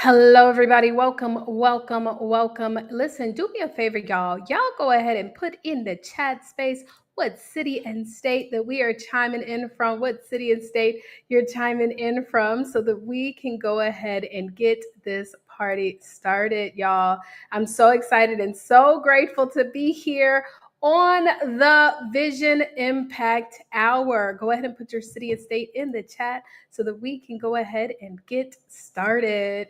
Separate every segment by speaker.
Speaker 1: Hello, everybody. Welcome, welcome, welcome. Listen, do me a favor, y'all. Y'all go ahead and put in the chat space what city and state that we are chiming in from, what city and state you're chiming in from, so that we can go ahead and get this party started, y'all. I'm so excited and so grateful to be here on the Vision Impact Hour. Go ahead and put your city and state in the chat so that we can go ahead and get started.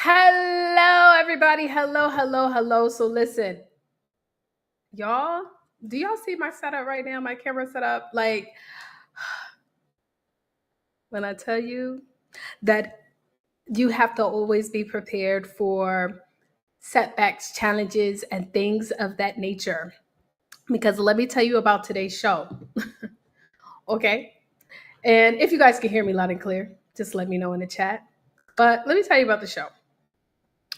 Speaker 1: Hello, everybody. Hello, hello, hello. So listen, y'all, do y'all see my setup right now? My camera setup? Like, when I tell you that you have to always be prepared for setbacks, challenges, and things of that nature. Because let me tell you about today's show. Okay. And if you guys can hear me loud and clear, just let me know in the chat. But let me tell you about the show.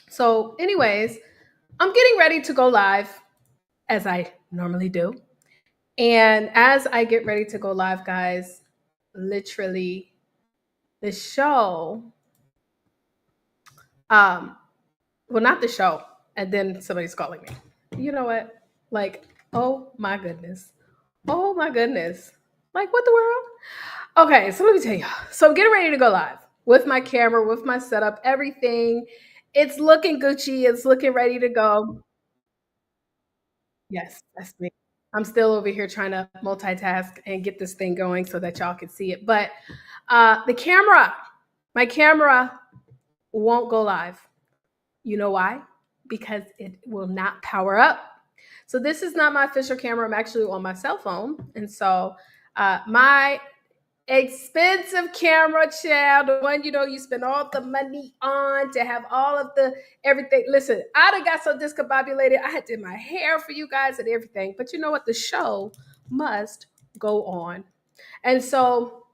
Speaker 1: So, anyways, I'm getting ready to go live as I normally do. And as I get ready to go live, guys, literally the show, well, not the show, and then somebody's calling me. You know what? Like, oh my goodness. Oh my goodness. Like, what the world? Okay, so let me tell you. So I'm getting ready to go live with my camera, with my setup, everything. It's looking Gucci. It's looking ready to go. Yes, that's me. I'm still over here trying to multitask and get this thing going so that y'all can see it. But my camera won't go live. You know why? Because it will not power up. So this is not my official camera. I'm actually on my cell phone. And so my expensive camera, child, the one you spend all the money on to have all of the everything. Listen, I done got so discombobulated. I had did my hair for you guys and everything, but you know what? The show must go on. And so,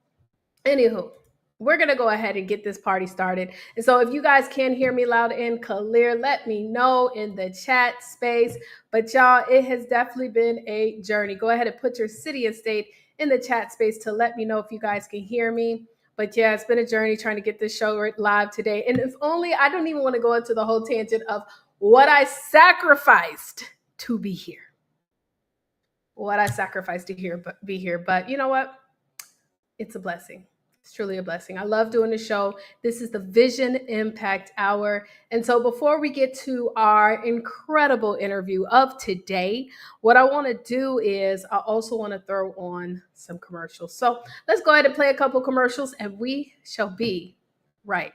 Speaker 1: anywho, we're gonna go ahead and get this party started. And so, if you guys can hear me loud and clear, let me know in the chat space. But y'all, it has definitely been a journey. Go ahead and put your city and state in the chat space to let me know if you guys can hear me. But yeah, it's been a journey trying to get this show live today. And if only, I don't even want to go into the whole tangent of what I sacrificed to be here. What I sacrificed to be here. But you know what? It's a blessing. It's truly a blessing. I love doing the show. This is the Vision Impact Hour. And so before we get to our incredible interview of today, what I want to do is I also want to throw on some commercials. So let's go ahead and play a couple commercials and we shall be right.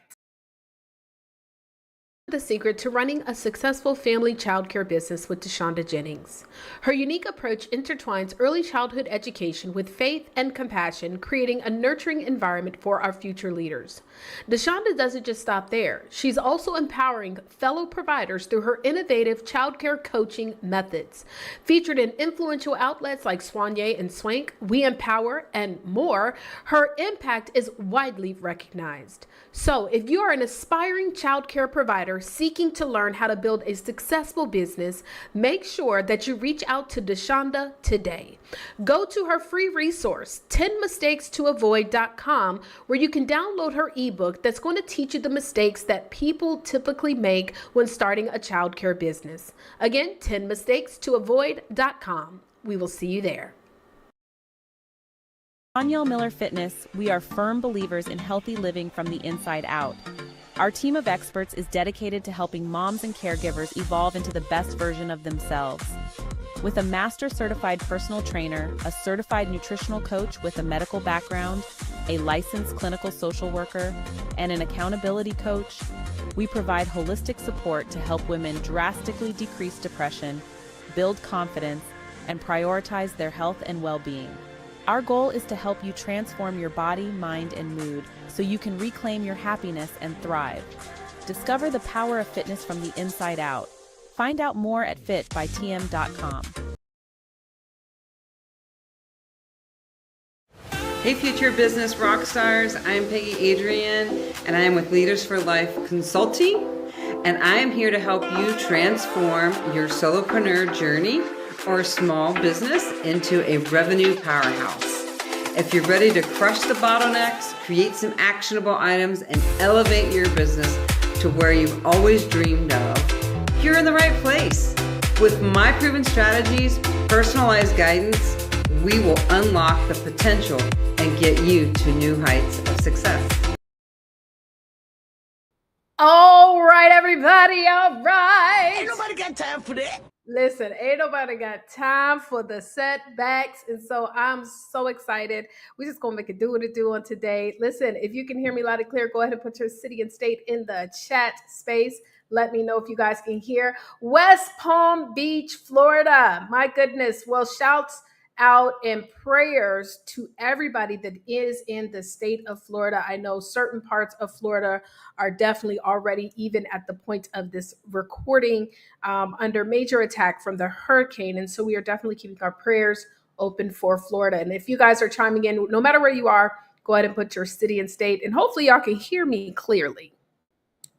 Speaker 1: The secret to running a successful family childcare business with DeShonda Jennings. Her unique approach intertwines early childhood education with faith and compassion, creating a nurturing environment for our future leaders. DeShonda doesn't just stop there. She's also empowering fellow providers through her innovative childcare coaching methods. Featured in influential outlets like Soigné and Swank, We Empower, and more, her impact is widely recognized. So if you are an aspiring childcare provider seeking to learn how to build a successful business, make sure that you reach out to DeShonda today. Go to her free resource, 10mistakes-to-avoid.com, where you can download her ebook that's going to teach you the mistakes that people typically make when starting a childcare business. Again, 10mistakes-to-avoid.com. We will see you there.
Speaker 2: Danielle Miller Fitness, we are firm believers in healthy living from the inside out. Our team of experts is dedicated to helping moms and caregivers evolve into the best version of themselves. With a master certified personal trainer, a certified nutritional coach with a medical background, a licensed clinical social worker, and an accountability coach, we provide holistic support to help women drastically decrease depression, build confidence, and prioritize their health and well-being. Our goal is to help you transform your body, mind, and mood so you can reclaim your happiness and thrive. Discover the power of fitness from the inside out. Find out more at fitbytm.com.
Speaker 3: Hey future business rock stars, I'm Peggy Adrian and I am with Leaders for Life Consulting, and I am here to help you transform your solopreneur journey or small business into a revenue powerhouse. If you're ready to crush the bottlenecks, create some actionable items, and elevate your business to where you've always dreamed of, you're in the right place. With my proven strategies, personalized guidance, we will unlock the potential and get you to new heights of success.
Speaker 1: All right, everybody. All right.
Speaker 4: Ain't nobody got time for that.
Speaker 1: Listen, ain't nobody got time for the setbacks. And so I'm so excited. We're just going to make it do what it do on today. Listen, if you can hear me loud and clear, go ahead and put your city and state in the chat space. Let me know if you guys can hear. West Palm Beach, Florida. My goodness. Well, shouts out and prayers to everybody that is in the state of Florida. I know certain parts of Florida are definitely already, even at the point of this recording, under major attack from the hurricane. And so we are definitely keeping our prayers open for Florida. And if you guys are chiming in, no matter where you are, go ahead and put your city and state, and hopefully y'all can hear me clearly.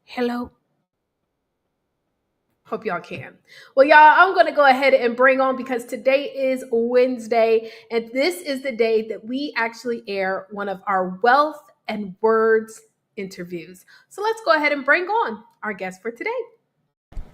Speaker 1: Hello. Hope y'all can. Well, y'all, I'm going to go ahead and bring on, because today is Wednesday, and this is the day that we actually air one of our Wealth and Words interviews. So let's go ahead and bring on our guest for today.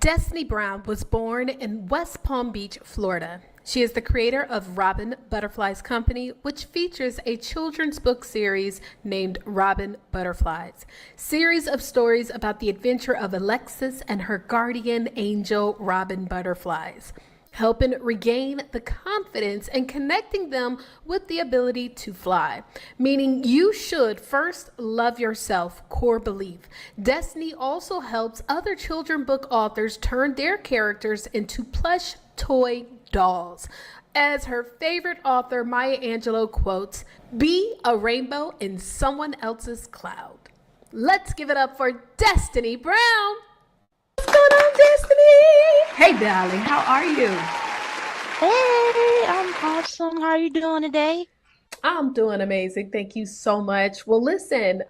Speaker 1: Destinee Brown was born in West Palm Beach, Florida. She is the creator of Robin Butterflies Company, which features a children's book series named Robin Butterflies. Series of stories about the adventure of Alexis and her guardian angel, Robin Butterflies, helping regain the confidence and connecting them with the ability to fly. Meaning you should first love yourself, core belief. Destinee also helps other children book authors turn their characters into plush toy dolls. As her favorite author, Maya Angelou, quotes, "Be a rainbow in someone else's cloud." Let's give it up for Destinee Brown. What's going on, Destinee? Hey, darling, how are you?
Speaker 5: Hey, I'm awesome. How are you doing today?
Speaker 1: I'm doing amazing. Thank you so much. Well, listen,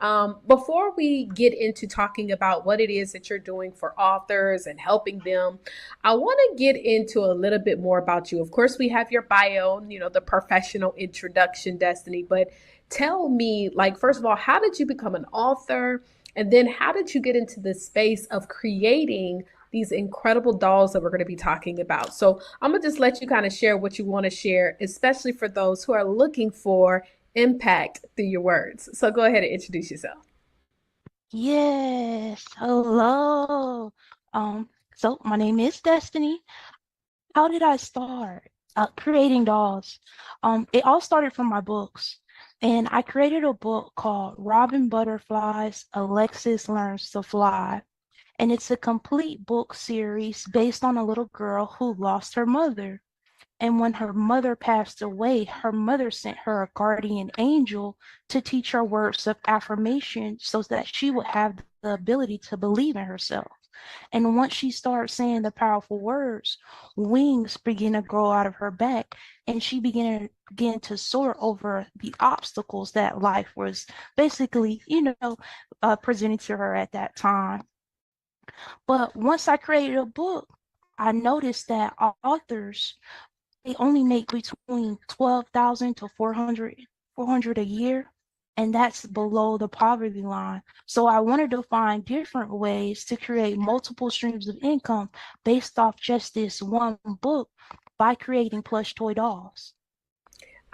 Speaker 1: before we get into talking about what it is that you're doing for authors and helping them, I want to get into a little bit more about you. Of course, we have your bio, the professional introduction, Destinee, but tell me, first of all, how did you become an author? And then how did you get into the space of creating these incredible dolls that we're going to be talking about? So I'm going to just let you kind of share what you want to share, especially for those who are looking for impact through your words. So go ahead and introduce yourself.
Speaker 5: Yes. Hello. So my name is Destinee. How did I start creating dolls? It all started from my books. And I created a book called Robin Butterflies, Alexis Learns to Fly. And it's a complete book series based on a little girl who lost her mother. And when her mother passed away, her mother sent her a guardian angel to teach her words of affirmation so that she would have the ability to believe in herself. And once she started saying the powerful words, wings began to grow out of her back, and she began to soar over the obstacles that life was basically, presenting to her at that time. But once I created a book, I noticed that authors, they only make between 12,000 to 400 a year, and that's below the poverty line. So I wanted to find different ways to create multiple streams of income based off just this one book by creating plush toy dolls.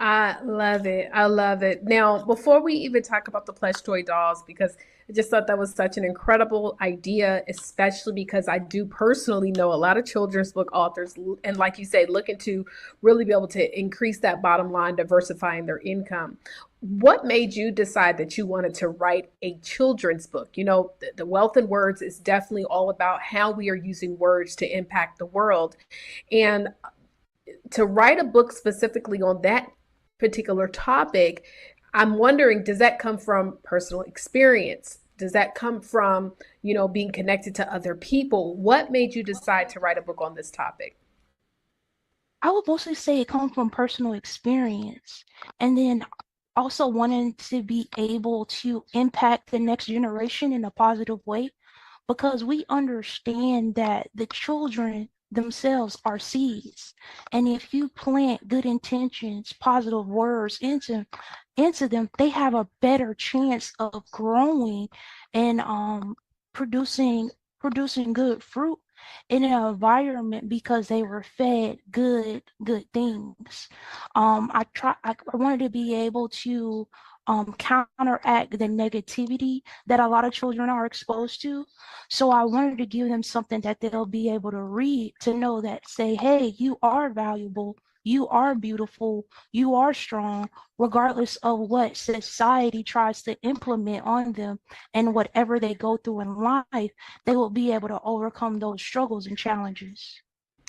Speaker 1: I love it. I love it. Now, before we even talk about the plush toy dolls, because I just thought that was such an incredible idea, especially because I do personally know a lot of children's book authors, and like you say, looking to really be able to increase that bottom line, diversifying their income. What made you decide that you wanted to write a children's book? You know, the Wealth in Words is definitely all about how we are using words to impact the world. And to write a book specifically on that particular topic, I'm wondering, does that come from personal experience? Does that come from, being connected to other people? What made you decide to write a book on this topic?
Speaker 5: I would mostly say it comes from personal experience. And then also wanting to be able to impact the next generation in a positive way, because we understand that the children themselves are seeds. And if you plant good intentions, positive words into them, they have a better chance of growing and producing producing good fruit in an environment because they were fed good things. I wanted to be able to counteract the negativity that a lot of children are exposed to. So I wanted to give them something that they'll be able to read to know that say, hey, you are valuable, you are beautiful, you are strong, regardless of what society tries to implement on them, and whatever they go through in life, they will be able to overcome those struggles and challenges.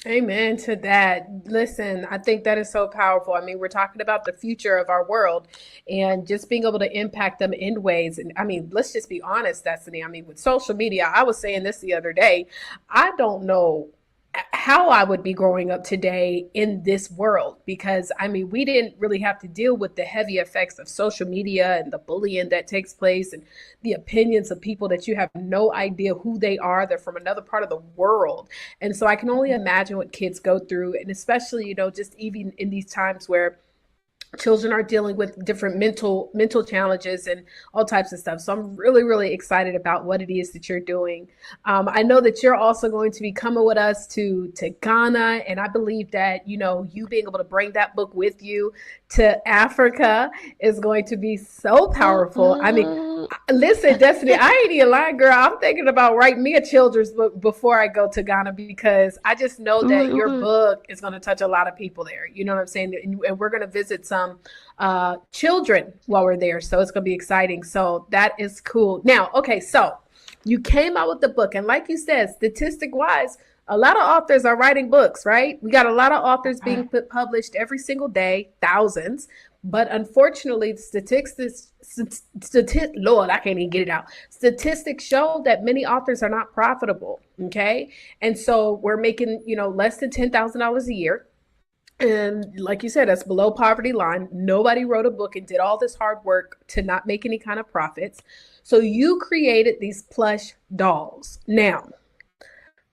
Speaker 1: Amen to that. Listen, I think that is so powerful. I mean, we're talking about the future of our world and just being able to impact them in ways. And I mean, let's just be honest, Destiny. I mean, with social media, I was saying this the other day. I don't know how I would be growing up today in this world, because I mean, we didn't really have to deal with the heavy effects of social media and the bullying that takes place and the opinions of people that you have no idea who they are. They're from another part of the world. And so I can only imagine what kids go through. And especially, just even in these times where children are dealing with different mental challenges and all types of stuff. So I'm really, really excited about what it is that you're doing. I know that you're also going to be coming with us to Ghana, and I believe that you being able to bring that book with you to Africa is going to be so powerful. I mean,
Speaker 5: Ooh,
Speaker 1: listen, Destiny, I ain't even lying, girl. I'm thinking about writing me a children's book before I go to Ghana, because I just know that
Speaker 5: ooh,
Speaker 1: your
Speaker 5: ooh.
Speaker 1: book is going to touch a lot of people there. You know what I'm saying? And we're going to visit some children while we're there. So it's going to be exciting. So that is cool. Now, okay, so you came out with the book. And like you said, statistic wise, a lot of authors are writing books, right? We got a lot of authors being published every single day, thousands. But unfortunately, Lord, I can't even get it out. Statistics show that many authors are not profitable. Okay. And so we're making, less than $10,000 a year. And like you said, that's below poverty line. Nobody wrote a book and did all this hard work to not make any kind of profits. So you created these plush dolls. Now,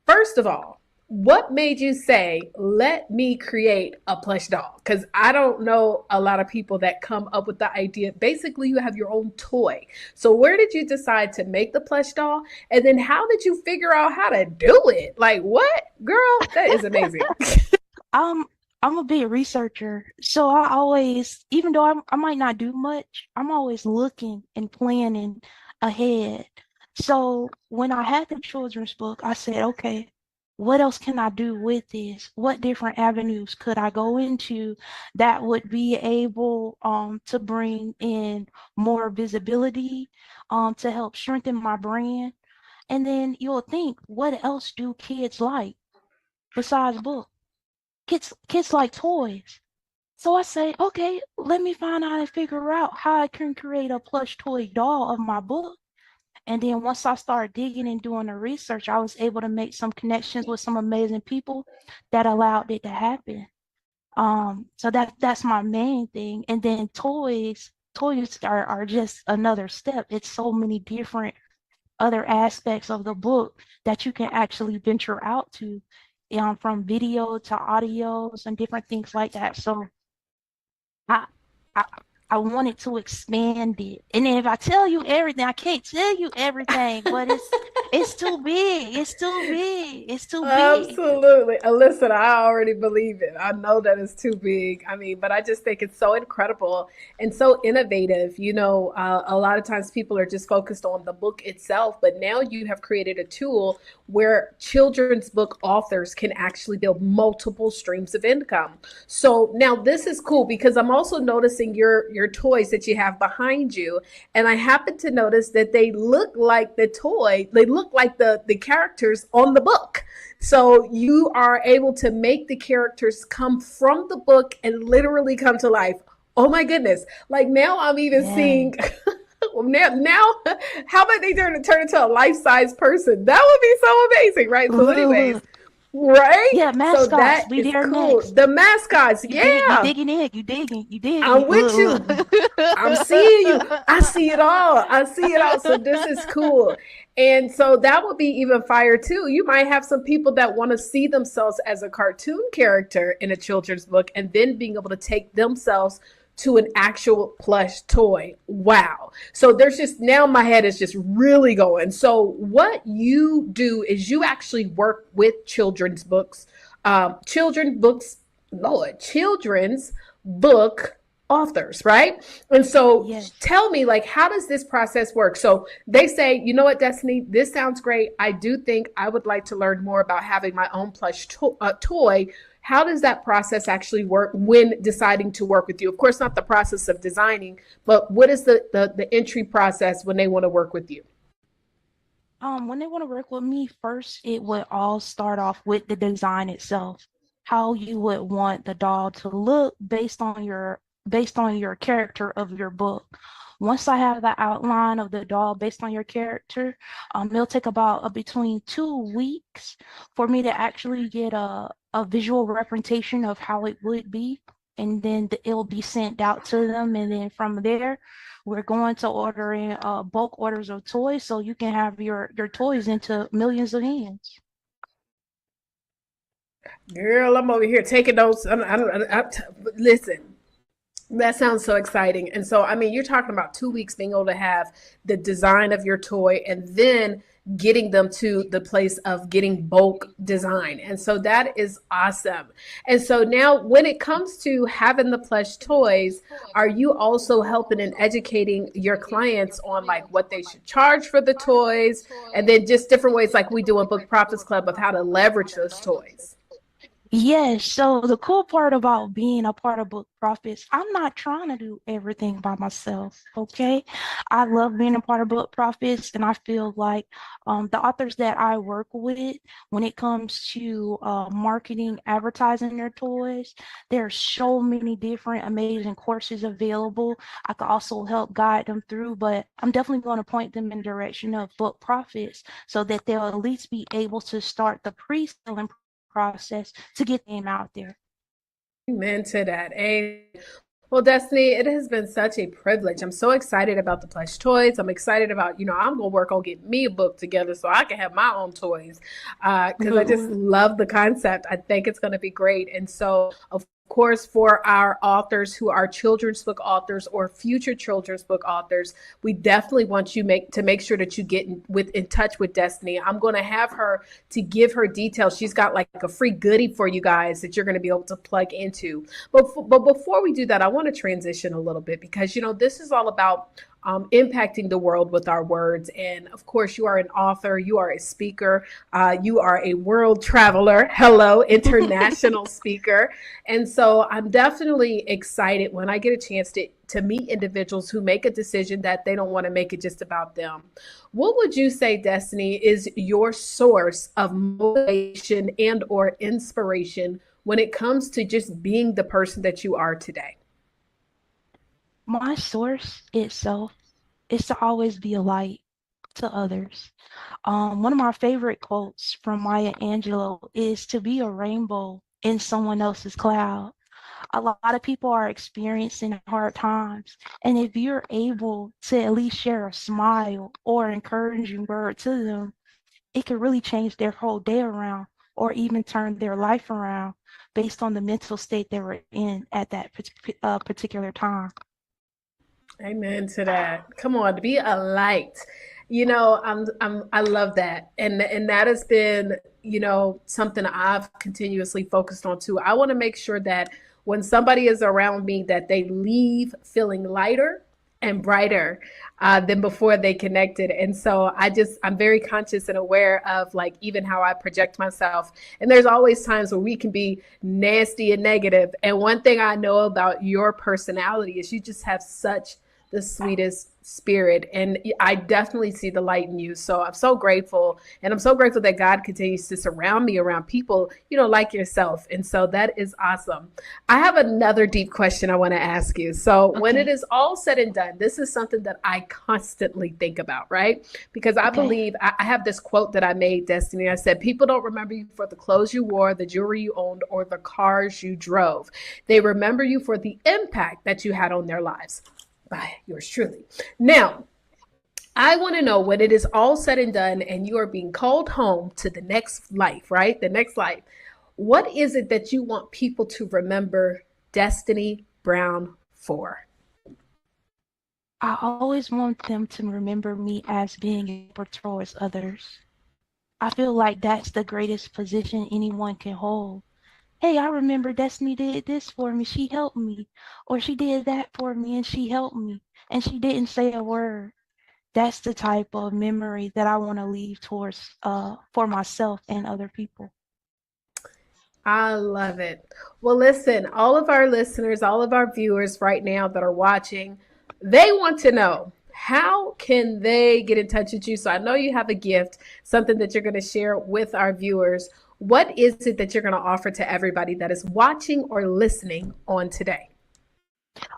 Speaker 1: first of all, what made you say, let me create a plush doll? Because I don't know a lot of people that come up with the idea. Basically, you have your own toy. So where did you decide to make the plush doll? And then how did you figure out how to do it? Like, what? Girl, that is amazing.
Speaker 5: Um, I'm a big researcher, so I always, even though I might not do much, I'm always looking and planning ahead. So when I had the children's book, I said, okay, what else can I do with this? What different avenues could I go into that would be able to bring in more visibility, to help strengthen my brand? And then you'll think, what else do kids like besides books? Kids like toys. So I say, okay, let me find out and figure out how I can create a plush toy doll of my book. And then once I started digging and doing the research, I was able to make some connections with some amazing people that allowed it to happen. So that's my main thing. And then toys are just another step. It's so many different other aspects of the book that you can actually venture out to, from video to audios and different things like that. So I, I I wanted to expand it. And then if I tell you everything, I can't tell you everything, but it's too big. It's too big. It's too big.
Speaker 1: Absolutely. Listen, I already believe it. I know that it's too big. I mean, but I just think it's so incredible and so innovative. A lot of times people are just focused on the book itself, but now you have created a tool where children's book authors can actually build multiple streams of income. So now this is cool because I'm also noticing your toys that you have behind you, and I happen to notice that they look like the toy. They look like the characters on the book. So you are able to make the characters come from the book and literally come to life. Oh my goodness. Like now I'm even
Speaker 5: Yeah.
Speaker 1: seeing now how about they turn into a life-size person? That would be so amazing, right? So anyways,
Speaker 5: Look.
Speaker 1: right?
Speaker 5: Yeah,
Speaker 1: So
Speaker 5: mascots.
Speaker 1: that
Speaker 5: We
Speaker 1: is
Speaker 5: there
Speaker 1: cool.
Speaker 5: next.
Speaker 1: The mascots,
Speaker 5: You
Speaker 1: yeah.
Speaker 5: digging in. You digging. You digging.
Speaker 1: I'm with
Speaker 5: Look,
Speaker 1: you. I'm seeing you.
Speaker 5: look.
Speaker 1: I see it all. I see it all. So this is cool. And so that would be even fire too. You might have some people that want to see themselves as a cartoon character in a children's book and then being able to take themselves to an actual plush toy. Wow. So there's just now my head is just really going. So what you do is you actually work with children's books, Lord, children's book authors, right? And so
Speaker 5: Yes.
Speaker 1: tell me, like, how does this process work? So they say, you know what, Destinee, this sounds great. I do think I would like to learn more about having my own toy. How does that process actually work when deciding to work with you? Of course, not the process of designing, but what is the entry process when they want to work with you?
Speaker 5: When they want to work with me, first it would all start off with the design itself, how you would want the doll to look based on your character of your book. Once I have the outline of the doll based on your character, it'll take about between 2 weeks for me to actually get a visual representation of how it would be, and then it'll be sent out to them, and then from there we're going to order in bulk orders of toys so you can have your toys into millions of hands.
Speaker 1: Girl, I'm over here taking notes. Listen, that sounds so exciting. And so, I mean, you're talking about 2 weeks being able to have the design of your toy and then getting them to the place of getting bulk design. And so that is awesome. And so now, when it comes to having the plush toys, are you also helping and educating your clients on like what they should charge for the toys and then just different ways like we do in Book Profits Club of how to leverage those toys?
Speaker 5: Yes, so the cool part about being a part of Book Profits, I'm not trying to do everything by myself, okay? I love being a part of Book Profits, and I feel like the authors that I work with, when it comes to marketing, advertising their toys, there's so many different amazing courses available. I could also help guide them through, but I'm definitely going to point them in the direction of Book Profits so that they'll at least be able to start the pre-selling process to get them out there.
Speaker 1: Amen to that. Amen. Well, Destiny, it has been such a privilege. I'm so excited about the plush toys. I'm excited about, I'm going to work on getting me a book together so I can have my own toys because I just love the concept. I think it's going to be great. And so, of course, for our authors who are children's book authors or future children's book authors, we definitely want you to make sure that you get in touch with Destiny. I'm going to have her to give her details. She's got like a free goodie for you guys that you're going to be able to plug into. But before we do that, I want to transition a little bit because, this is all about impacting the world with our words. And of course, you are an author, you are a speaker, you are a world traveler. Hello, international speaker. And so I'm definitely excited when I get a chance to meet individuals who make a decision that they don't want to make it just about them. What would you say, Destinee, is your source of motivation and or inspiration when it comes to just being the person that you are today?
Speaker 5: My source itself is to always be a light to others. One of my favorite quotes from Maya Angelou is to be a rainbow in someone else's cloud. A lot of people are experiencing hard times, and if you're able to at least share a smile or encouraging word to them, it can really change their whole day around or even turn their life around based on the mental state they were in at that particular time.
Speaker 1: Amen to that. Come on, to be a light. I love that. And that has been, something I've continuously focused on too. I want to make sure that when somebody is around me, that they leave feeling lighter and brighter than before they connected. And so I'm very conscious and aware of like even how I project myself. And there's always times where we can be nasty and negative. And one thing I know about your personality is you just have such the sweetest spirit. And I definitely see the light in you. So I'm so grateful. And I'm so grateful that God continues to surround me around people, like yourself. And so that is awesome. I have another deep question I want to ask you. So when it is all said and done, this is something that I constantly think about, right? Because I believe I have this quote that I made, Destinee. I said, people don't remember you for the clothes you wore, the jewelry you owned, or the cars you drove. They remember you for the impact that you had on their lives. By yours truly. Now, I want to know when it is all said and done and you are being called home to the next life, right? The next life. What is it that you want people to remember Destinee Brown for?
Speaker 5: I always want them to remember me as being able towards others. I feel like that's the greatest position anyone can hold. Hey, I remember Destinee did this for me. She helped me. Or she did that for me and she helped me. And she didn't say a word. That's the type of memory that I want to leave towards for myself and other people.
Speaker 1: I love it. Well, listen, all of our listeners, all of our viewers right now that are watching, they want to know, how can they get in touch with you? So I know you have a gift, something that you're going to share with our viewers. What is it that you're going to offer to everybody that is watching or listening on today?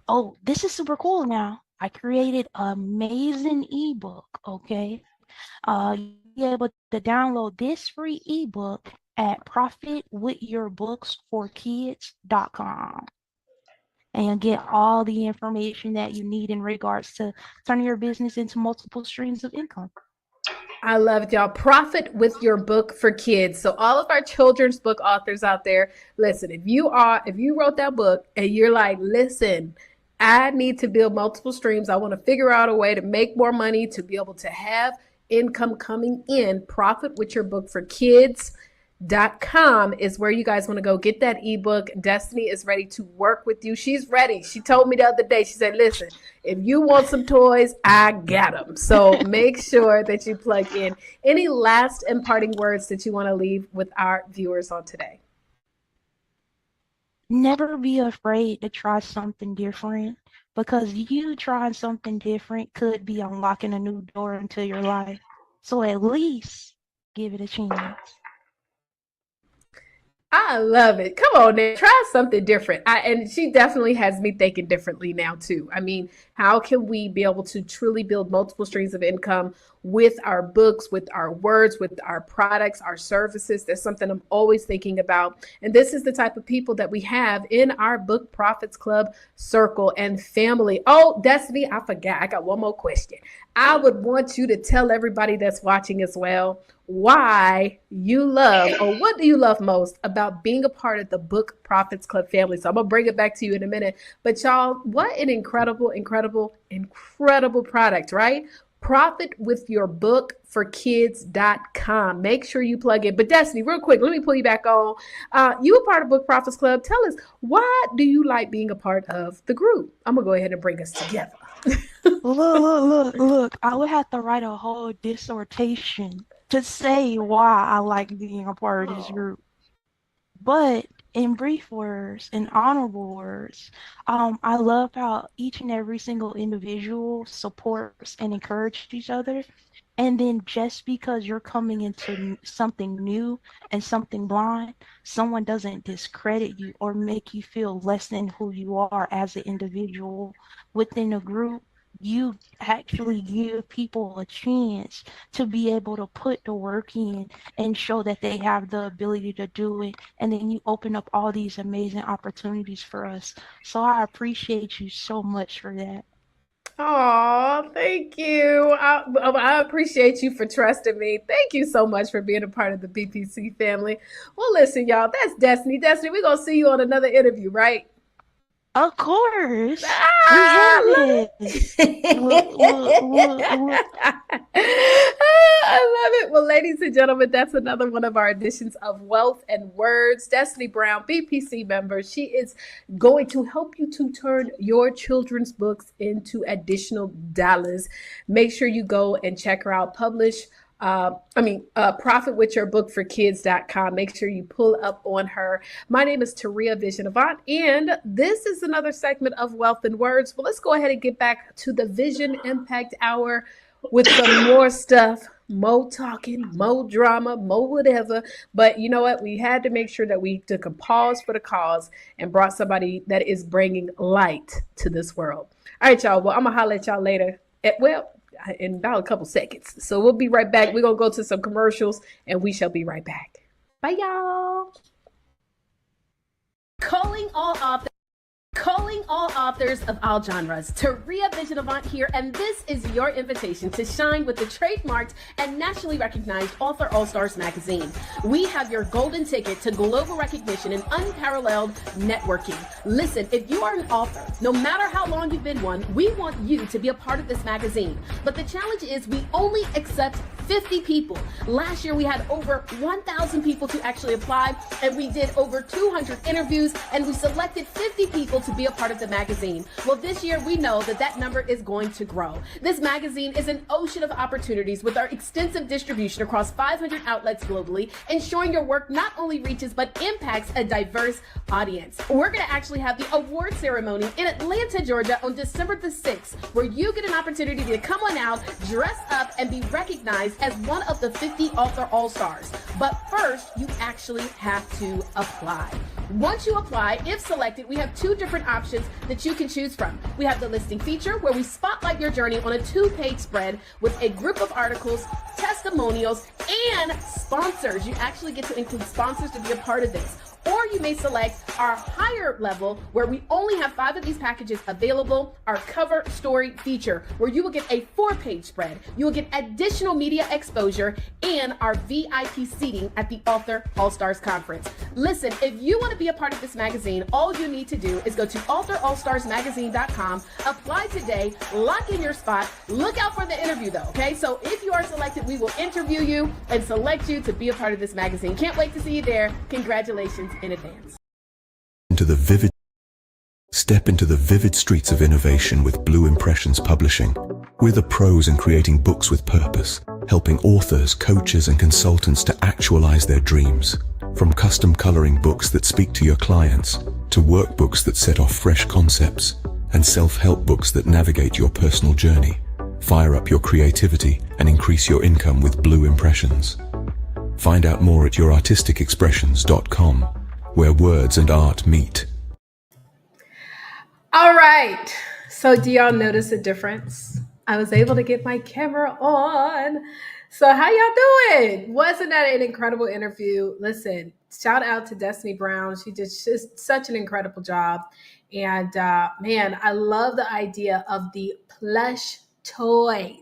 Speaker 5: Oh, this is super cool now. I created an amazing ebook, okay? You'll be able to download this free ebook at profitwithyourBooksForKids.com and get all the information that you need in regards to turning your business into multiple streams of income.
Speaker 1: I love it, y'all. Profit with your book for kids. So all of our children's book authors out there, listen, if you wrote that book and you're like, listen, I need to build multiple streams. I want to figure out a way to make more money, to be able to have income coming in. Profit with your book for kids.com is where you guys want to go get that ebook. Destinee is ready to work with you. She's ready. She told me the other day, she said, listen, if you want some toys, I got them. So make sure that you plug in. Any last imparting words that you want to leave with our viewers on today?
Speaker 5: Never be afraid to try something different, because you trying something different could be unlocking a new door into your life. So at least give it a chance.
Speaker 1: I love it. Come on, Nick. Try something different. And she definitely has me thinking differently now, too. I mean, how can we be able to truly build multiple streams of income with our books, with our words, with our products, our services? That's something I'm always thinking about. And this is the type of people that we have in our Book Profits Club circle and family. Oh, Destinee, I forgot. I got one more question. I would want you to tell everybody that's watching as well why you love, or what do you love most about being a part of the Book Profits Club family. So I'm going to bring it back to you in a minute. But y'all, what an incredible, incredible, incredible product, right? Profit with your book for kids.com. Make sure you plug in. But Destinee, real quick, let me pull you back on. You a part of Book Profits Club. Tell us, why do you like being a part of the group? I'm going to go ahead and bring us together.
Speaker 5: Look. I would have to write a whole dissertation to say why I like being a part of this group. But in brief words, in honorable words, I love how each and every single individual supports and encourages each other. And then just because you're coming into something new and something blind, someone doesn't discredit you or make you feel less than who you are as an individual within a group. You actually give people a chance to be able to put the work in and show that they have the ability to do it. And then you open up all these amazing opportunities for us. So I appreciate you so much for that.
Speaker 1: Oh, thank you. I appreciate you for trusting me. Thank you so much for being a part of the BPC family. Well, listen, y'all, that's Destinee. Destinee, we're going to see you on another interview, right?
Speaker 5: Of course. We
Speaker 1: Ah,
Speaker 5: have
Speaker 1: I love
Speaker 5: it.
Speaker 1: it. I love it. Well, ladies and gentlemen, that's another one of our editions of Wealth and Words. Destinee Brown, BPC member. She is going to help you to turn your children's books into additional dollars. Make sure you go and check her out. Profitwithyourbookforkids.com. Make sure you pull up on her. My name is Taurea Vision Avant, and this is another segment of Wealth and Words. Well, let's go ahead and get back to the Vision Impact Hour with some more stuff, more talking, more drama, more whatever. But you know what? We had to make sure that we took a pause for the cause and brought somebody that is bringing light to this world. All right, y'all. Well, I'm going to holler at y'all later. In about a couple seconds. So we'll be right back. We're going to go to some commercials and we shall be right back. Bye, y'all. Calling all authors of all genres. Taurea Vision Avant here, and this is your invitation to shine with the trademarked and nationally recognized Author All-Stars magazine. We have your golden ticket to global recognition and unparalleled networking. Listen, if you are an author, no matter how long you've been one, we want you to be a part of this magazine. But the challenge is we only accept 50 people. Last year we had over 1,000 people to actually apply, and we did over 200 interviews, and we selected 50 people to be a part of the magazine. Well, this year we know that number is going to grow. This magazine is an ocean of opportunities with our extensive distribution across 500 outlets globally, ensuring your work not only reaches but impacts a diverse audience. We're going to actually have the award ceremony in Atlanta, Georgia on December the 6th, where you get an opportunity to come on out, dress up, and be recognized as one of the 50 Author All-Stars. But first, you actually have to apply. Once you apply, if selected, we have two different options that you can choose from. We have the listing feature, where we spotlight your journey on a 2-page spread with a group of articles, testimonials, and sponsors. You actually get to include sponsors to be a part of this. Or you may select our higher level, where we only have 5 of these packages available, our cover story feature, where you will get a 4-page spread, you will get additional media exposure, and our VIP seating at the Author All-Stars Conference. Listen, if you want to be a part of this magazine, all you need to do is go to authorallstarsmagazine.com, apply today, lock in your spot, look out for the interview though, okay? So if you are selected, we will interview you and select you to be a part of this magazine. Can't wait to see you there. Congratulations in advance.
Speaker 4: Step into the vivid streets of innovation with Blue Impressions Publishing. We're the pros in creating books with purpose, helping authors, coaches, and consultants to actualize their dreams. From custom coloring books that speak to your clients, to workbooks that set off fresh concepts, and self-help books that navigate your personal journey. Fire up your creativity and increase your income with Blue Impressions. Find out more at yourartisticexpressions.com, where words and art meet.
Speaker 1: All right. So do y'all notice a difference? I was able to get my camera on. So how y'all doing? Wasn't that an incredible interview? Listen, shout out to Destinee Brown. She did just such an incredible job. And man, I love the idea of the plush toys.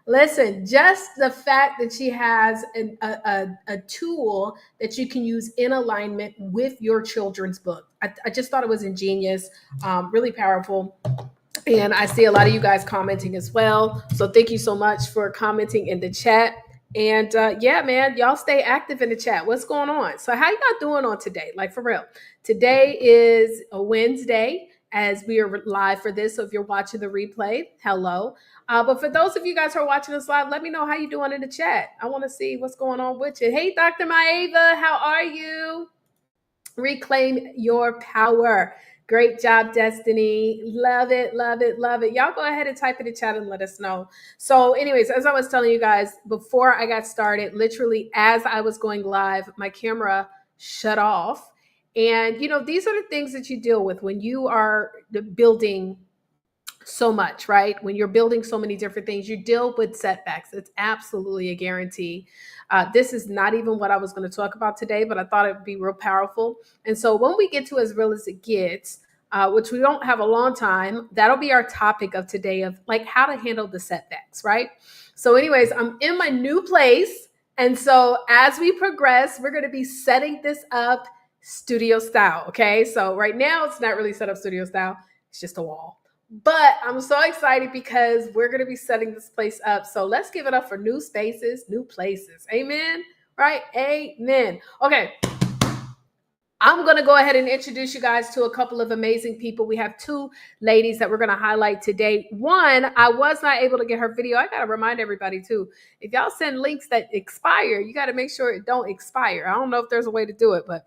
Speaker 1: Listen, just the fact that she has a tool that you can use in alignment with your children's book. I just thought it was ingenious, really powerful. And I see a lot of you guys commenting as well. So thank you so much for commenting in the chat. And yeah, man, y'all stay active in the chat. What's going on? So how y'all doing on today? Like for real. Today is a Wednesday as we are live for this. So if you're watching the replay, hello. But for those of you guys who are watching us live, let me know how you doing in the chat. I want to see what's going on with you. Hey, Dr. Maeva, how are you? Reclaim your power. Great job, Destinee. Love it, love it, love it. Y'all go ahead and type in the chat and let us know. So anyways, as I was telling you guys, before I got started, literally as I was going live, my camera shut off. And, you know, these are the things that you deal with when you are building so much, right? When you're building so many different things, you deal with setbacks. It's absolutely a guarantee. This is not even what I was going to talk about today, but I thought it would be real powerful. And so when we get to As Real as It Gets, which we don't have a long time, that'll be our topic of today, of like how to handle the setbacks, right? So anyways, I'm in my new place. And so as we progress, we're going to be setting this up studio style. Okay. So right now it's not really set up studio style. It's just a wall. But I'm so excited because we're going to be setting this place up. So let's give it up for new spaces, new places. Amen. Right? Amen. Okay. I'm going to go ahead and introduce you guys to a couple of amazing people. We have two ladies that we're going to highlight today. One, I was not able to get her video. I got to remind everybody too, if y'all send links that expire, you got to make sure it don't expire. I don't know if there's a way to do it, but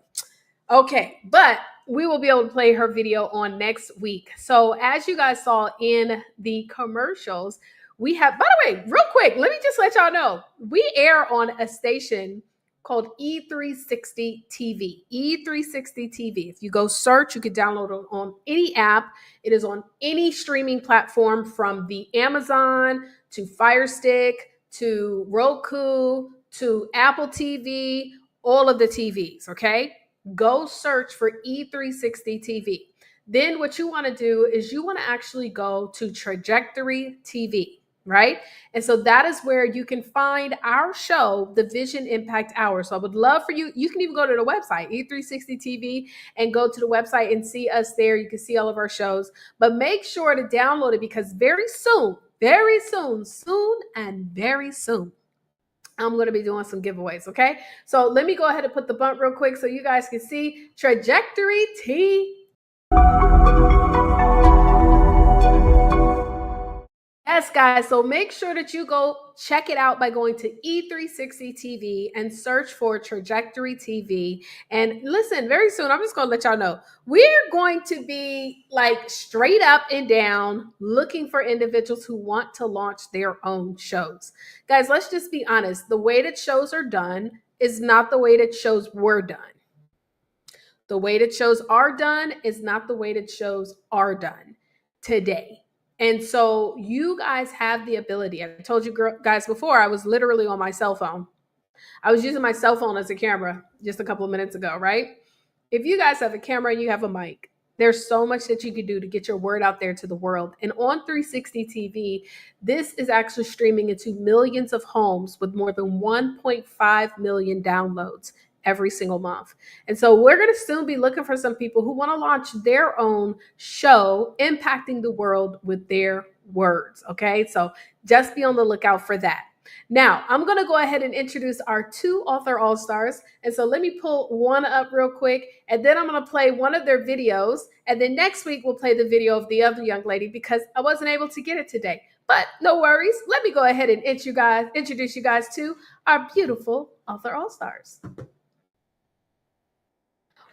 Speaker 1: okay. But we will be able to play her video on next week. So as you guys saw in the commercials, we have, by the way, real quick, let me just let y'all know, we air on a station called E360 TV. E360 TV. If you go search, you can download it on any app. It is on any streaming platform from the Amazon to Fire Stick to Roku to Apple TV, all of the TVs, okay? Go search for E360 TV. Then what you want to do is you want to actually go to Trajectory TV. Right? And so that is where you can find our show, the Vision Impact Hour. So I would love for you, you can even go to the website, E360 TV, and go to the website and see us there. You can see all of our shows, but make sure to download it because very soon, I'm going to be doing some giveaways. Okay. So let me go ahead and put the bump real quick so you guys can see Trajectory TV. Yes, guys. So make sure that you go check it out by going to E360 TV and search for Trajectory TV. And listen, very soon, I'm just going to let y'all know, we're going to be like straight up and down looking for individuals who want to launch their own shows. Guys, let's just be honest. The way that shows are done is not the way that shows were done. The way that shows are done is not the way that shows are done today. And so you guys have the ability. I told you guys before, I was literally on my cell phone. I was using my cell phone as a camera just a couple of minutes ago, right? If you guys have a camera and you have a mic, there's so much that you can do to get your word out there to the world. And on 360 TV, this is actually streaming into millions of homes with more than 1.5 million downloads every single month. And so we're going to soon be looking for some people who want to launch their own show impacting the world with their words. Okay. So just be on the lookout for that. Now I'm going to go ahead and introduce our two author all-stars. And so let me pull one up real quick, and then I'm going to play one of their videos. And then next week we'll play the video of the other young lady because I wasn't able to get it today, but no worries. Let me go ahead and introduce you guys to our beautiful author all-stars.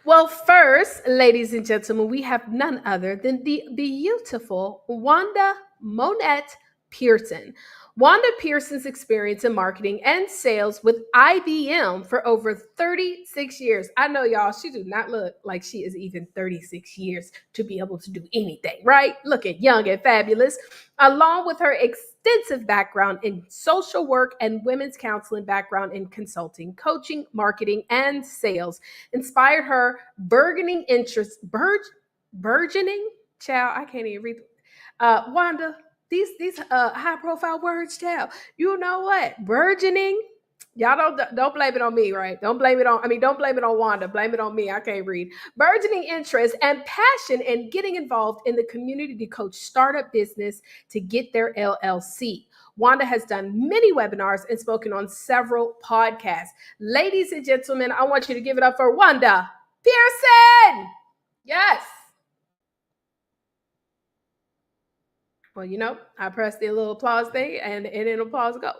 Speaker 1: Well, first, ladies and gentlemen, we have none other than the beautiful Wanda Monette Pearson. Wanda Pearson's experience in marketing and sales with IBM for over 36 years. I know, y'all, she do not look like she is even 36 years to be able to do anything, right? Looking young and fabulous, along with her extensive background in social work and women's counseling background in consulting, coaching, marketing, and sales, inspired her burgeoning interest, burgeoning, child, I can't even read. Wanda, these high profile words, child. You know what? Burgeoning. Y'all don't blame it on me, right? Don't blame it on Wanda. Blame it on me. I can't read. Burgeoning interest and passion in getting involved in the community to coach startup business to get their LLC. Wanda has done many webinars and spoken on several podcasts. Ladies and gentlemen, I want you to give it up for Wanda Pearson. Yes. Well, you know, I pressed the little applause thing and then applause go.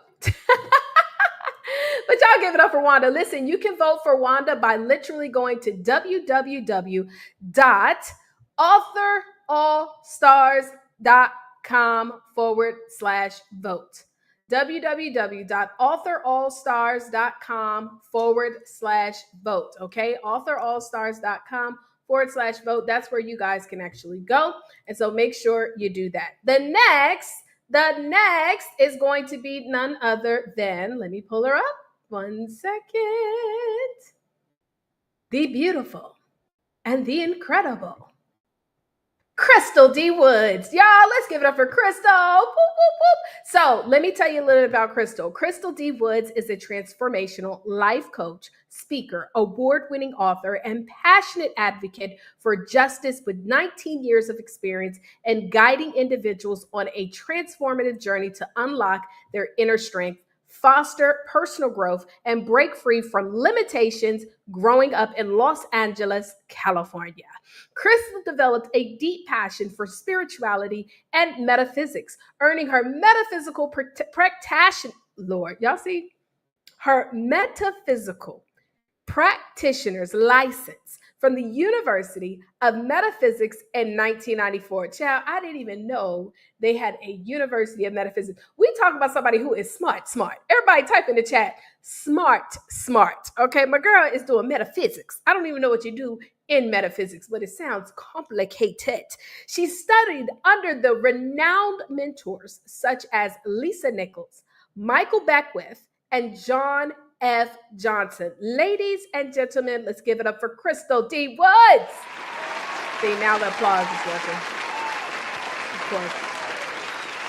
Speaker 1: But y'all give it up for Wanda. Listen, you can vote for Wanda by literally going to www.authorallstars.com/vote. www.authorallstars.com/vote. Okay, authorallstars.com/vote. That's where you guys can actually go. And so make sure you do that. The next is going to be none other than, let me pull her up. 1 second. The beautiful and the incredible Crystal D. Woods. Y'all, let's give it up for Crystal. Whoop, whoop, whoop. So let me tell you a little bit about Crystal. Crystal D. Woods is a transformational life coach, speaker, award-winning author, and passionate advocate for justice with 19 years of experience and guiding individuals on a transformative journey to unlock their inner strength, foster personal growth, and break free from limitations growing up in Los Angeles, California. Crystal developed a deep passion for spirituality and metaphysics, earning her metaphysical practitioner, Lord, y'all see? Her metaphysical practitioner's license from the University of Metaphysics in 1994. Child, I didn't even know they had a University of Metaphysics. We talk about somebody who is smart. Everybody type in the chat, smart. Okay, my girl is doing metaphysics. I don't even know what you do in metaphysics, but it sounds complicated. She studied under the renowned mentors such as Lisa Nichols, Michael Beckwith, and John F. Johnson. Ladies and gentlemen, let's give it up for Crystal D. Woods. See, now the applause is working. Of course.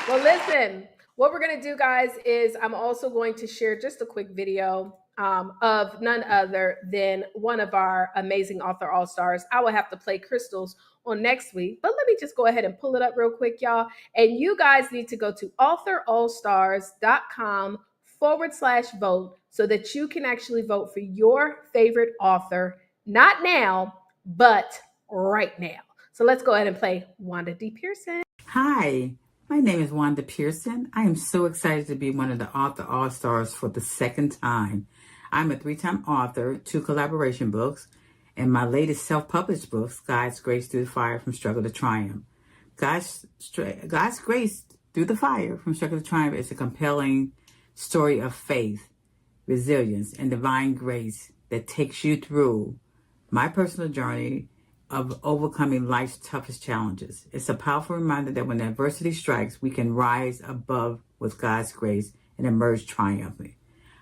Speaker 1: Well, listen, what we're going to do, guys, is I'm also going to share just a quick video of none other than one of our amazing author all-stars. I will have to play Crystal's on next week, but let me just go ahead and pull it up real quick, y'all. And you guys need to go to authorallstars.com/vote so that you can actually vote for your favorite author, not now, but right now. So let's go ahead and play Wanda D. Pearson.
Speaker 6: Hi, my name is Wanda Pearson. I am so excited to be one of the Author All-Stars for the second time. I'm a 3-time author, 2 collaboration books, and my latest self-published book, God's Grace Through the Fire from Struggle to Triumph. God's Grace Through the Fire from Struggle to Triumph is a compelling story of faith, resilience, and divine grace that takes you through my personal journey of overcoming life's toughest challenges. It's a powerful reminder that when adversity strikes, we can rise above with God's grace and emerge triumphant.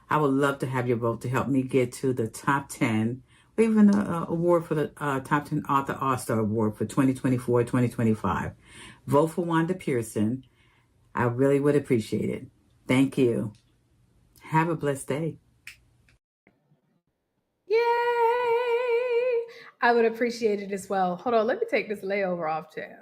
Speaker 6: I would love to have your vote to help me get to the top 10, or even an award for the top 10 Author All-Star Award for 2024-2025. Vote for Wanda Pearson. I really would appreciate it. Thank you. Have a blessed day.
Speaker 1: Yay! I would appreciate it as well. Hold on, let me take this layover off, Chad.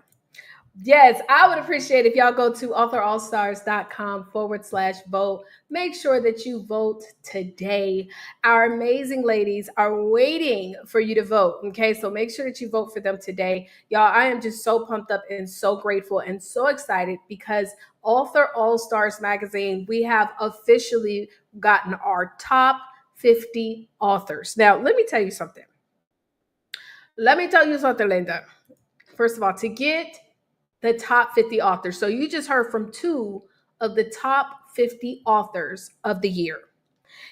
Speaker 1: Yes, I would appreciate if y'all go to authorallstars.com/vote. Make sure that you vote today. Our amazing ladies are waiting for you to vote. Okay, so make sure that you vote for them today. Y'all, I am just so pumped up and so grateful and so excited because Author All Stars magazine, we have officially gotten our top 50 authors. Now, let me tell you something. Linda. First of all, to get the top 50 authors. So you just heard from 2 of the top 50 authors of the year.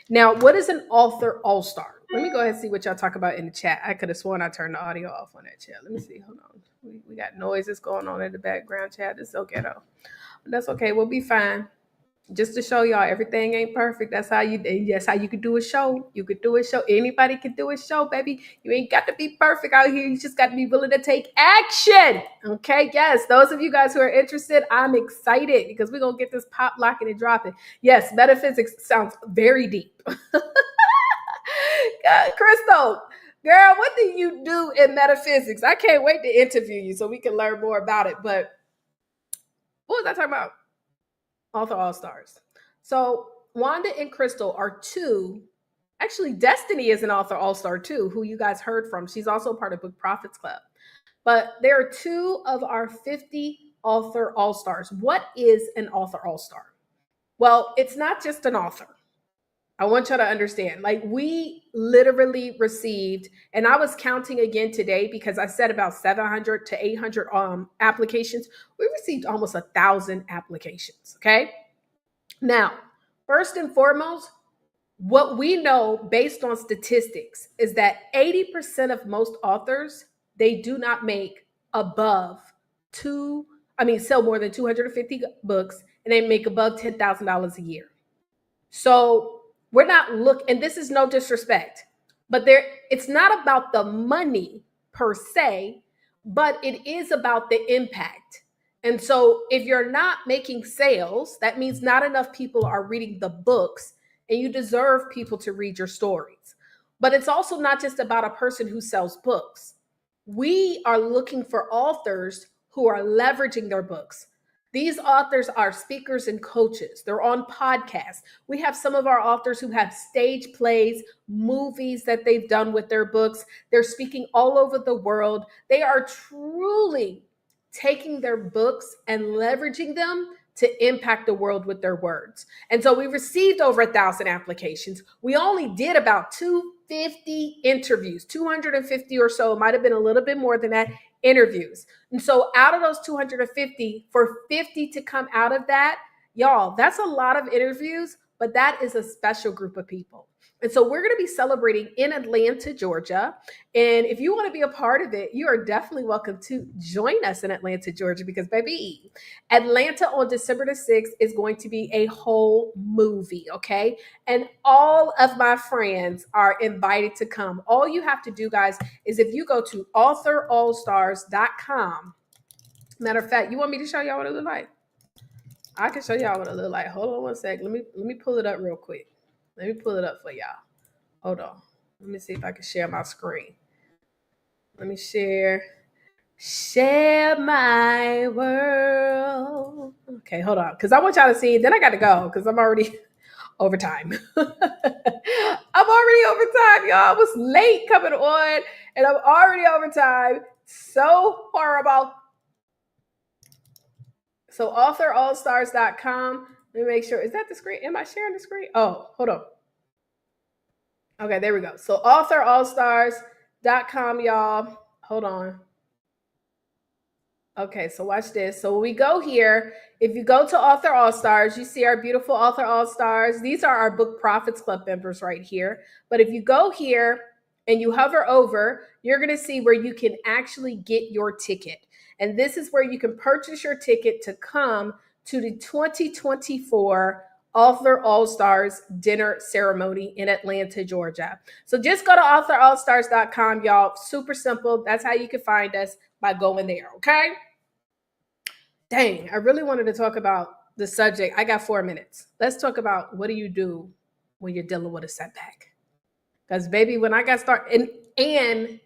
Speaker 1: Now, what is an author all-star? Let me go ahead and see what y'all talk about in the chat. I could have sworn I turned the audio off on that chat. Let me see. Hold on. We got noises going on in the background chat. It's okay though. But that's okay. We'll be fine. Just to show y'all everything ain't perfect. That's how you could do a show. You could do a show. Anybody can do a show, baby. You ain't got to be perfect out here. You just got to be willing to take action. Okay. Yes. Those of you guys who are interested, I'm excited because we're going to get this pop, locking, and dropping. Yes. Metaphysics sounds very deep. Crystal, girl, what do you do in metaphysics? I can't wait to interview you so we can learn more about it. But what was I talking about? Author All-Stars. So Wanda and Crystal are 2. Actually, Destinee is an Author All-Star too, who you guys heard from. She's also part of Book Profits Club. But there are 2 of our 50 Author All-Stars. What is an Author All-Star? Well, it's not just an author. I want y'all to understand. Like, we literally received, and I was counting again today because I said about 700 to 800 applications. We received almost 1,000 applications. Okay. Now, first and foremost, what we know based on statistics is that 80% of most authors, they do not make above sell more than 250 books, and they make above $10,000 a year. So we're not and this is no disrespect, but it's not about the money per se. but it is about the impact. And so if you're not making sales, that means not enough people are reading the books, and you deserve people to read your stories. But it's also not just about a person who sells books. We are looking for authors who are leveraging their books. These authors are speakers and coaches. They're on podcasts. We have some of our authors who have stage plays, movies that they've done with their books. They're speaking all over the world. They are truly taking their books and leveraging them to impact the world with their words. And so we received over 1,000 applications. We only did about 250 interviews, 250 or so. It might have been a little bit more than that interviews. And so out of those 250, for 50 to come out of that, y'all, that's a lot of interviews, but that is a special group of people. And so we're going to be celebrating in Atlanta, Georgia. And if you want to be a part of it, you are definitely welcome to join us in Atlanta, Georgia, because baby, Atlanta on December the 6th is going to be a whole movie, okay? And all of my friends are invited to come. All you have to do, guys, is if you go to authorallstars.com. Matter of fact, you want me to show y'all what it looks like? I can show y'all what it looks like. Hold on one sec. Let me pull it up real quick. Let me pull it up for y'all. Hold on. Let me see if I can share my screen. Let me share my world. Okay, hold on. Because I want y'all to see. Then I got to go because I'm already over time. I'm already over time, y'all. I was late coming on and I'm already over time. So horrible. So authorallstars.com. Let me make sure. Is that the screen? Am I sharing the screen? Oh, hold on. Okay, there we go. So authorallstars.com, y'all. Hold on. Okay, so watch this. So when we go here, if you go to Author All Stars, you see our beautiful Author All Stars. These are our Book Profits Club members right here. But if you go here and you hover over, you're going to see where you can actually get your ticket. And this is where you can purchase your ticket to come to the 2024 Author All Stars dinner ceremony in Atlanta, Georgia. So just go to authorallstars.com, y'all. Super simple. That's how you can find us, by going there, okay? Dang, I really wanted to talk about the subject. I got 4 minutes. Let's talk about what do you do when you're dealing with a setback? Because baby, when I got started, and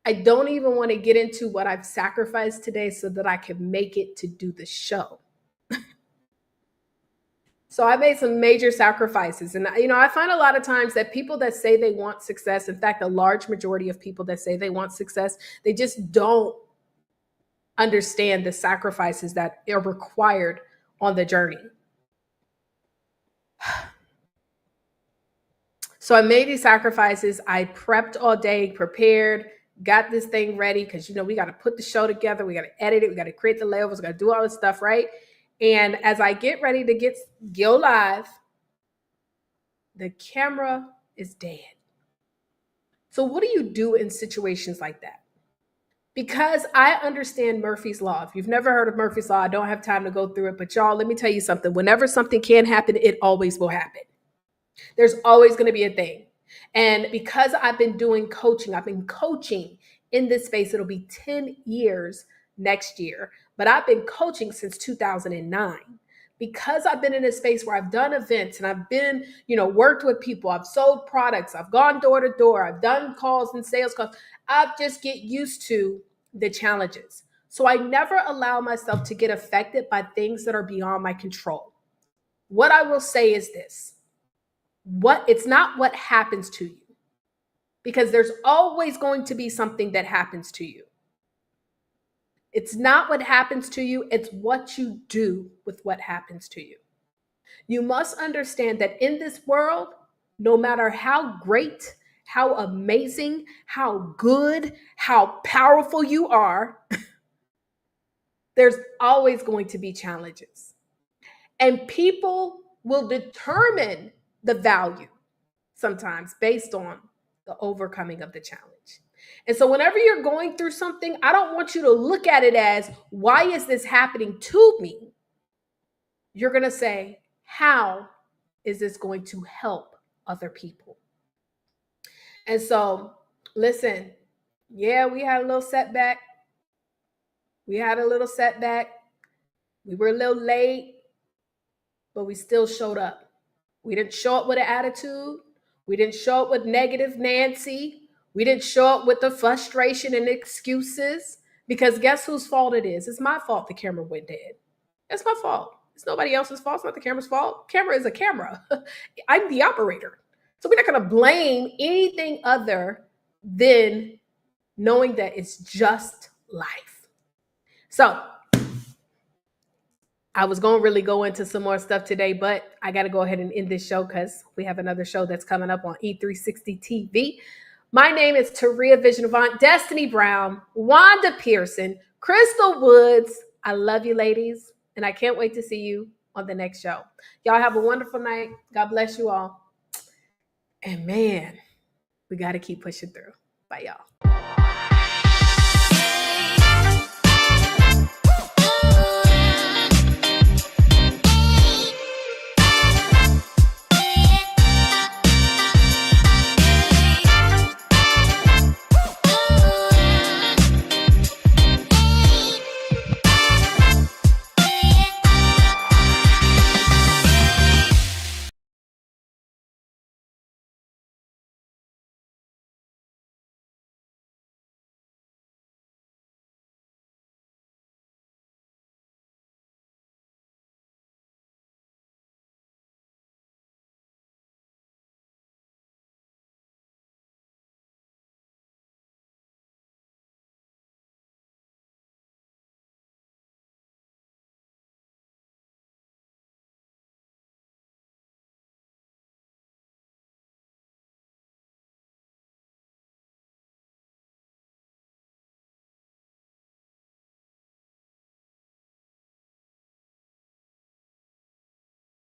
Speaker 1: I don't even want to get into what I've sacrificed today so that I can make it to do the show. So I made some major sacrifices. And, I find a lot of times that people that say they want success, in fact, a large majority of people that say they want success, they just don't understand the sacrifices that are required on the journey. So I made these sacrifices. I prepped all day, prepared, got this thing ready because, we got to put the show together. We got to edit it. We got to create the layovers. We got to do all this stuff, right? And as I get ready to go live, the camera is dead. So what do you do in situations like that? Because I understand Murphy's Law. If you've never heard of Murphy's Law, I don't have time to go through it. But y'all, let me tell you something. Whenever something can happen, it always will happen. There's always going to be a thing. And because I've been doing coaching, I've been coaching in this space. It'll be 10 years next year. But I've been coaching since 2009. Because I've been in a space where I've done events and I've been, worked with people, I've sold products, I've gone door to door, I've done calls and sales calls. I just get used to the challenges. So I never allow myself to get affected by things that are beyond my control. What I will say is this. It's not what happens to you, because there's always going to be something that happens to you. It's not what happens to you, it's what you do with what happens to you. You must understand that in this world, no matter how great, how amazing, how good, how powerful you are, there's always going to be challenges. And people will determine the value sometimes based on the overcoming of the challenge. And so whenever you're going through something, I don't want you to look at it as, why is this happening to me? You're going to say, how is this going to help other people? And so, listen, yeah, we had a little setback. We had a little setback. We were a little late, but we still showed up. We didn't show up with an attitude. We didn't show up with negative Nancy. We didn't show up with the frustration and excuses, because guess whose fault it is? It's my fault the camera went dead. It's my fault. It's nobody else's fault. It's not the camera's fault. Camera is a camera. I'm the operator. So we're not going to blame anything other than knowing that it's just life. So I was going to really go into some more stuff today, but I got to go ahead and end this show because we have another show that's coming up on E360 TV. My name is Taurea Vision Avant, Destinee Brown, Wanda Pearson, Crystal Woods. I love you, ladies, and I can't wait to see you on the next show. Y'all have a wonderful night. God bless you all. And man, we got to keep pushing through. Bye, y'all.